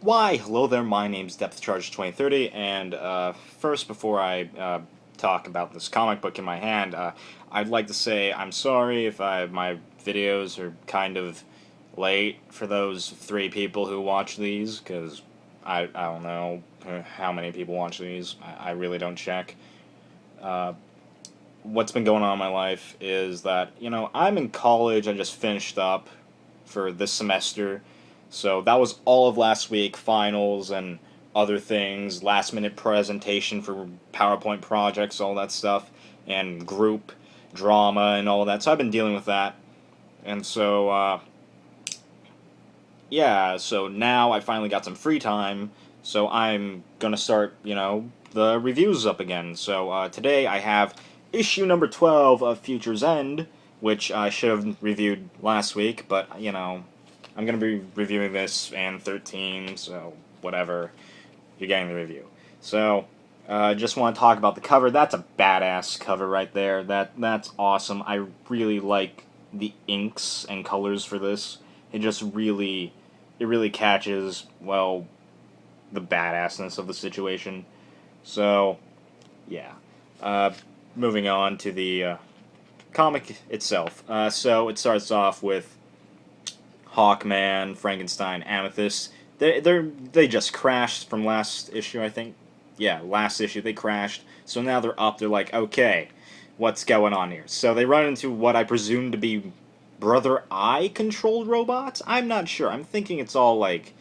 Why, hello there, my name's Depth Charge 2030, and first, before I talk about this comic book in my hand, I'd like to say I'm sorry if my videos are kind of late for those three people who watch these, because I don't know how many people watch these. I really don't check. Uh, what's been going on in my life is that, I'm in college. I just finished up for this semester. So that was all of last week, finals and other things, last minute presentation for PowerPoint projects, all that stuff, and group drama and all that. So I've been dealing with that. And so, yeah, so now I finally got some free time. So I'm gonna start, the reviews up again. So today I have issue number 12 of Future's End, which I should have reviewed last week, but, I'm going to be reviewing this and 13, so whatever. You're getting the review. So, just want to talk about the cover. That's a badass cover right there. That's awesome. I really like the inks and colors for this. It really catches, well, the badassness of the situation. So, yeah. Uh, moving on to the comic itself. So it starts off with Hawkman, Frankenstein, Amethyst. They just crashed from last issue, I think. Yeah, last issue they crashed. So now they're up. They're like, okay, what's going on here? So they run into what I presume to be Brother Eye controlled robots. I'm not sure. I'm thinking it's all like.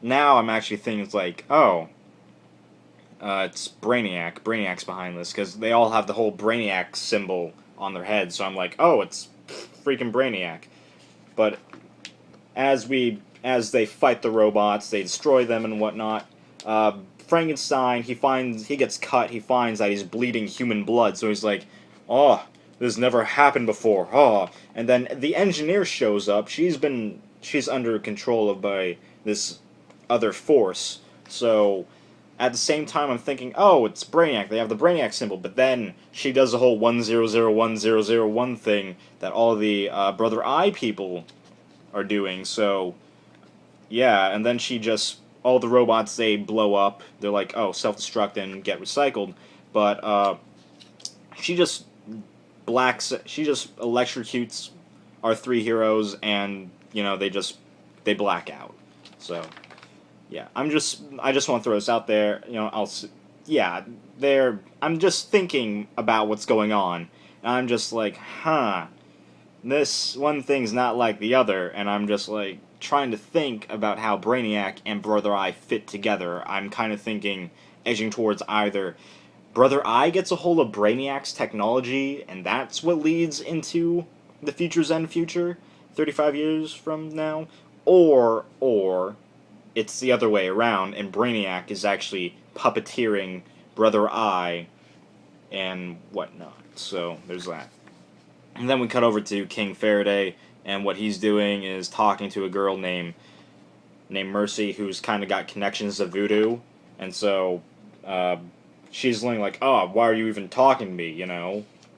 Now I'm actually thinking it's like, oh, it's Brainiac. Brainiac's behind this because they all have the whole Brainiac symbol on their head. So I'm like, oh, it's freaking Brainiac. But as they fight the robots, they destroy them and whatnot. Frankenstein, he gets cut. He finds that he's bleeding human blood. So he's like, oh, this never happened before. Oh, and then the engineer shows up. She's under control of by this other force. So at the same time, I'm thinking, oh, it's Brainiac. They have the Brainiac symbol, but then she does the whole 100101 thing that all the Brother Eye people are doing. So yeah, and then all the robots, they blow up. They're like, oh, self-destruct and get recycled. But she just she just electrocutes our three heroes, and they black out. So yeah, I just want to throw this out there. Yeah, I'm just thinking about what's going on, and I'm just like, huh, this one thing's not like the other, and I'm just like trying to think about how Brainiac and Brother Eye fit together. I'm kind of thinking, edging towards either Brother Eye gets a hold of Brainiac's technology, and that's what leads into the Future's End future, 35 years from now, or it's the other way around, and Brainiac is actually puppeteering Brother Eye and whatnot. So there's that. And then we cut over to King Faraday, and what he's doing is talking to a girl named Mercy, who's kind of got connections to voodoo, and so she's like, "Oh, why are you even talking to me?"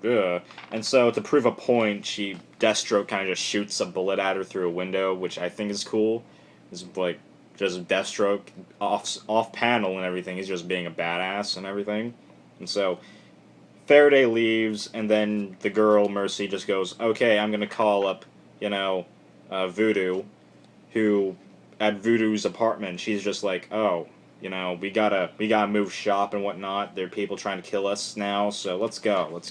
Ugh. And so to prove a point, Deathstroke kind of just shoots a bullet at her through a window, which I think is cool. It's like just Deathstroke off panel and everything. He's just being a badass and everything, and so Faraday leaves, and then the girl, Mercy, just goes, okay, I'm going to call up, Voodoo, who, at Voodoo's apartment, she's just like, oh, we gotta move shop and whatnot. There are people trying to kill us now, so let's go,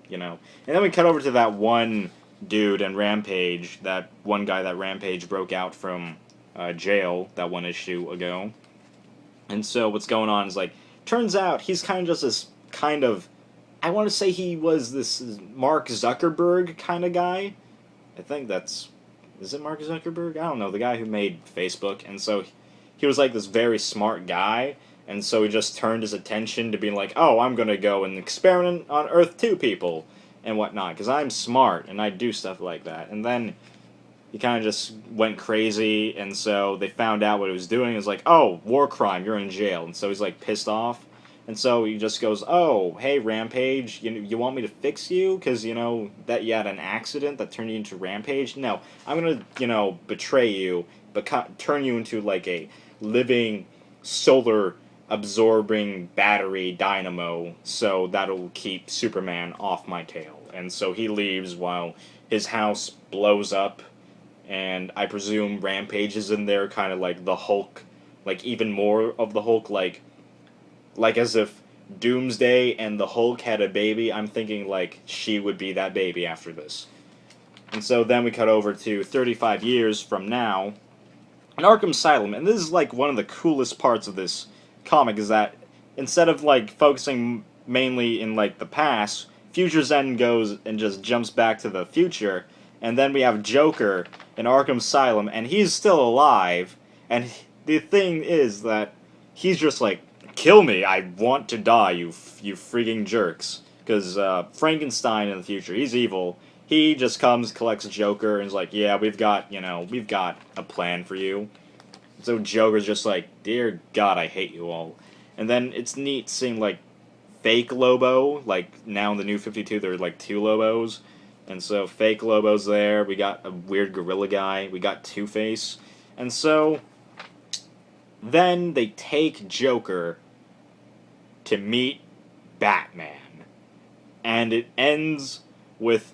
And then we cut over to that one dude in Rampage, that one guy that Rampage broke out from jail that one issue ago. And so what's going on is, like, turns out he's kind of just this kind of, I want to say he was this Mark Zuckerberg kind of guy. I think is it Mark Zuckerberg? I don't know, the guy who made Facebook. And so he was like this very smart guy, and so he just turned his attention to being like, oh, I'm going to go and experiment on Earth 2 people and whatnot, because I'm smart and I do stuff like that. And then he kind of just went crazy, and so they found out what he was doing. It was like, oh, war crime, you're in jail. And so he's like pissed off. And so he just goes, oh, hey, Rampage, you want me to fix you? Because, that you had an accident that turned you into Rampage? No, I'm going to, betray you turn you into like a living solar absorbing battery dynamo, so that'll keep Superman off my tail. And so he leaves while his house blows up, and I presume Rampage is in there, kind of like the Hulk, like even more of the Hulk, like as if Doomsday and the Hulk had a baby. I'm thinking like she would be that baby after this. And so then we cut over to 35 years from now, in Arkham Asylum, and this is like one of the coolest parts of this comic is that instead of like focusing mainly in like the past, Future's End goes and just jumps back to the future, and then we have Joker in Arkham Asylum, and he's still alive, and the thing is that he's just like, kill me, I want to die, you freaking jerks. Because Frankenstein in the future, he's evil. He just comes, collects Joker, and is like, yeah, we've got a plan for you. So Joker's just like, dear God, I hate you all. And then it's neat seeing, like, fake Lobo, like, now in the New 52, there are, like, 2 Lobos. And so fake Lobo's there, we got a weird gorilla guy, we got Two-Face. And so then they take Joker to meet Batman. And it ends with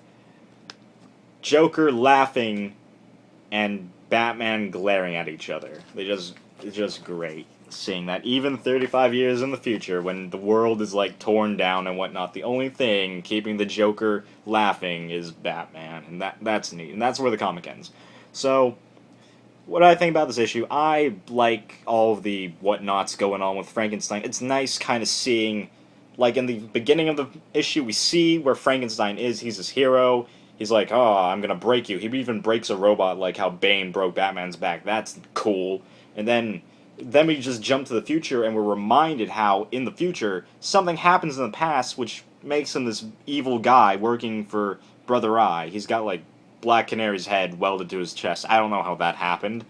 Joker laughing and Batman glaring at each other. It's just great seeing that. Even 35 years in the future, when the world is like torn down and whatnot, the only thing keeping the Joker laughing is Batman, and that's neat. And that's where the comic ends. So, what do I think about this issue? I like all of the whatnots going on with Frankenstein. It's nice kind of seeing, like in the beginning of the issue, we see where Frankenstein is. He's this hero. He's like, oh, I'm gonna break you. He even breaks a robot like how Bane broke Batman's back. That's cool. And then we just jump to the future and we're reminded how, in the future, something happens in the past which makes him this evil guy working for Brother Eye. He's got, like, Black Canary's head welded to his chest. I don't know how that happened.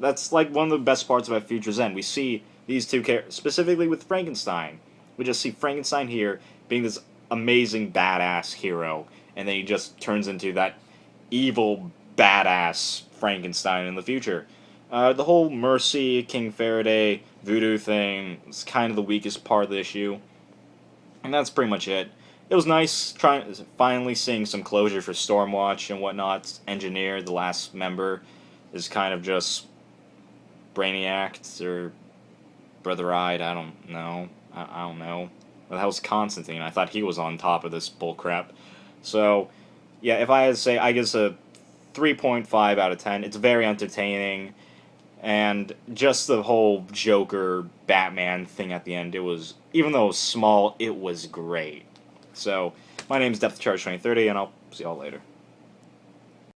That's, like, one of the best parts about Future's End. We see these two characters, specifically with Frankenstein. We just see Frankenstein here being this amazing badass hero, and then he just turns into that evil badass Frankenstein in the future. The whole Mercy, King Faraday, voodoo thing is kind of the weakest part of the issue, and that's pretty much it. It was nice finally seeing some closure for Stormwatch and whatnot. Engineer, the last member, is kind of just Brainiac or Brother Eyed. I don't know. I don't know. Well, that was Constantine. I thought he was on top of this bullcrap. So, yeah, if I had to say, I guess a 3.5 out of 10. It's very entertaining, and just the whole Joker Batman thing at the end, it was, even though it was small, it was great. So, my name is Depth Charge 2030, and I'll see y'all later.